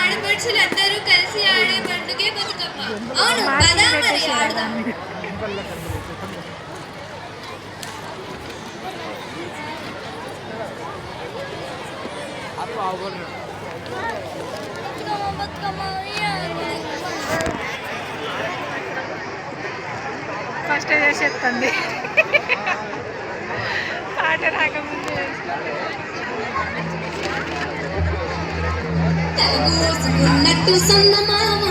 ఆడపడుచులందరూ కలిసి ఆడే పండుగే బతుకమ్మ. అవును కదా, మరి ఆడదాం. ఫస్ట్ చేసేస్తుంది పాట రాకముందు ఉన్నట్టు సందమామ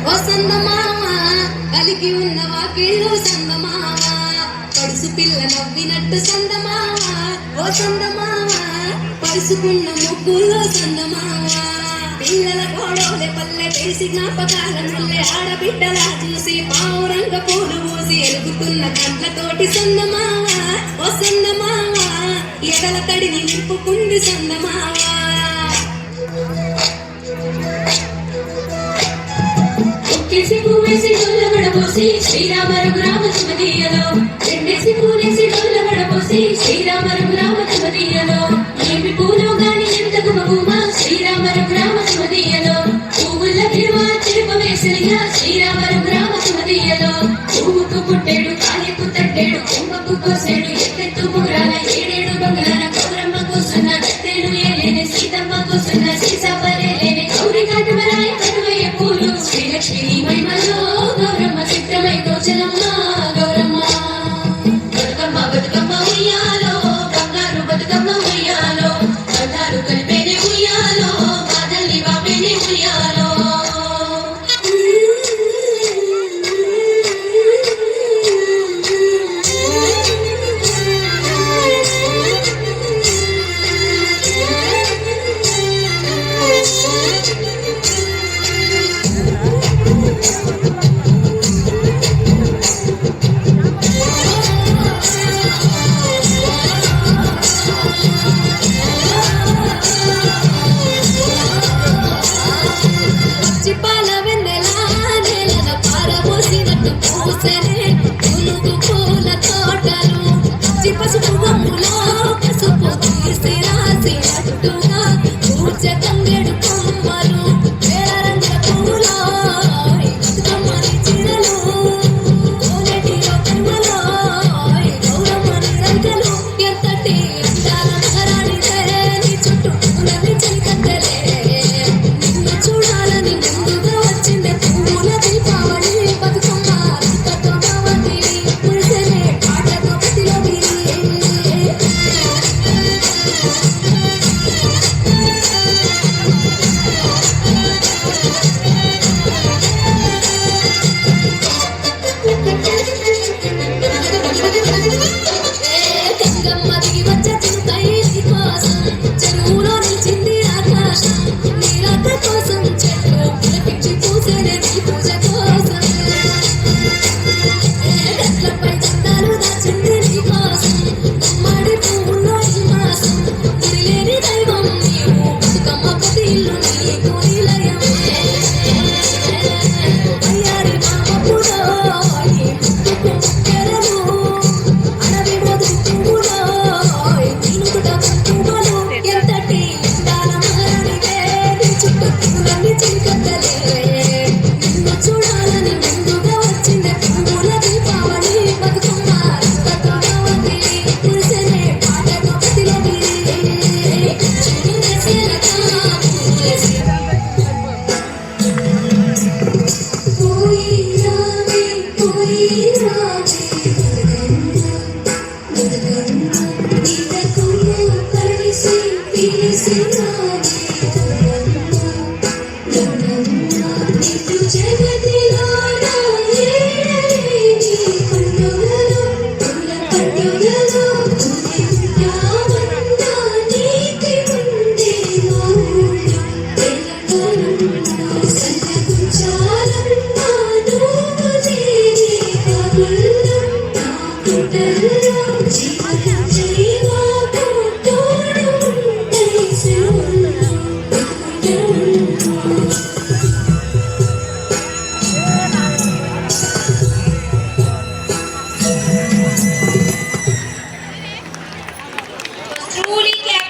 ఓ సందమామ, కలిగి ఉన్న వాకిళ్ళు సందమామ, పడుసు పిల్ల నవ్వినట్టు సందమామ ఓ సందమామ, పడుసుకున్న ముగ్గుల్లో సందమామ, పిల్లల గోడోలే పల్లె తెలిసి జ్ఞాపకాల ముల్లె ఆడబిడ్డలా చూసి పావురంగ పూలు మూసి ఎలుగుతున్న కంట్లతోటి సందమామ ఓ సందమామ, ఎగల తడిని నింపుకుంది సందమామ. ఒక్కేసి పూవేసి డొల్ల గడపోసి శ్రీరామ రఘురామ సుమదీయలో, రెండేసి పూలేసి డొల్ల గడపోసి శ్రీరామ రఘురామ సుమదీయలో, ఏమి పూలో గాని ఎంత గుమగుమ శ్రీరామ రఘురామ సుమదీయలో, పువ్వుల తిరువా తిరుప వేసలిగా శ్రీరామ రఘురామ సుమదీయలో, పువ్వుకు పుట్టేడు కాయకు తట్టేడు కొమ్మకు కోసేడు ఎత్తెత్తు ముగురాల ఏడేడు బంగార గౌరమ్మ కూసున్న గత్తెలు ఏలేని సీతమ్మ కూసున్న సీసాపరే లేని గౌరి కాటమరాయ కనువయ్య పూలు శ్రీలక్ష్మి మహిమలో గౌరమ్మ చిత్రమై తోచనమ్మ గౌరమ్మ. బతుకమ్మ బతుకమ్మ ఉయ్యాలో బంగారు బతుకమ్మ ఉయ్యాలో, బంగారు కలిపేనే ఉయ్యాలో బాధల్ని బాపేనే ఉయ్యాలో. చిపాల వెన్నెలా నేలన పారబోసినట్టు పూసెనే పులుగు పూల తోటలు, చిపసుపు గమ్ములో పసుపు తీసి రాసినట్టుగా పూజ తంగెడు కొమ్మలు, వేల రంగుల పూలో బతుకమ్మని చిరలు, కోనెటిలో కనుమలో గౌరమ్మని రంగలు, ఎంతటి అందాల మహారాణిదే నీ చుట్టూ పూలని చలికత్తెలే, నిన్ను చూడాలని ముందుగా వచ్చిందే పూల దీపావళి బతుకమ్మ రక్కతో కావటి మురిసెనే పాటతో గతిలో గంగమ్మ దిగి వచ్చే చిలుకై నీ కోసం చెరువులో నిలిచింది ఆకాశం, నీరాక కోసం చెట్లు పులకించి పూసేనే నీ పూజ కోసం, గట్లపై చందాలు దాచింది నీ కోసం, గుమ్మడి పువ్వుల్లో ఈ మాసం, గురిలేని దైవం నీవు బతుకమ్మ ప్రతి ఇల్లు నీకు నిలయమే, అయ్యారి మామపులో ఈ ముక్కుకు ముక్కెరలు, అడవి మొదటి పువ్వులో నీనుగుట పువ్వులు, ఎంతటి అందాల మహారాణివే నీ చుట్టూ పూలన్నీ చిలికత్తెలే, నిన్ను చూడాలని ముందుగా వచ్చిందే పూల దీపావళి బతుకమ్మ రక్కతో కావటి మురిసెనే పాటతో గతిలో కలిసి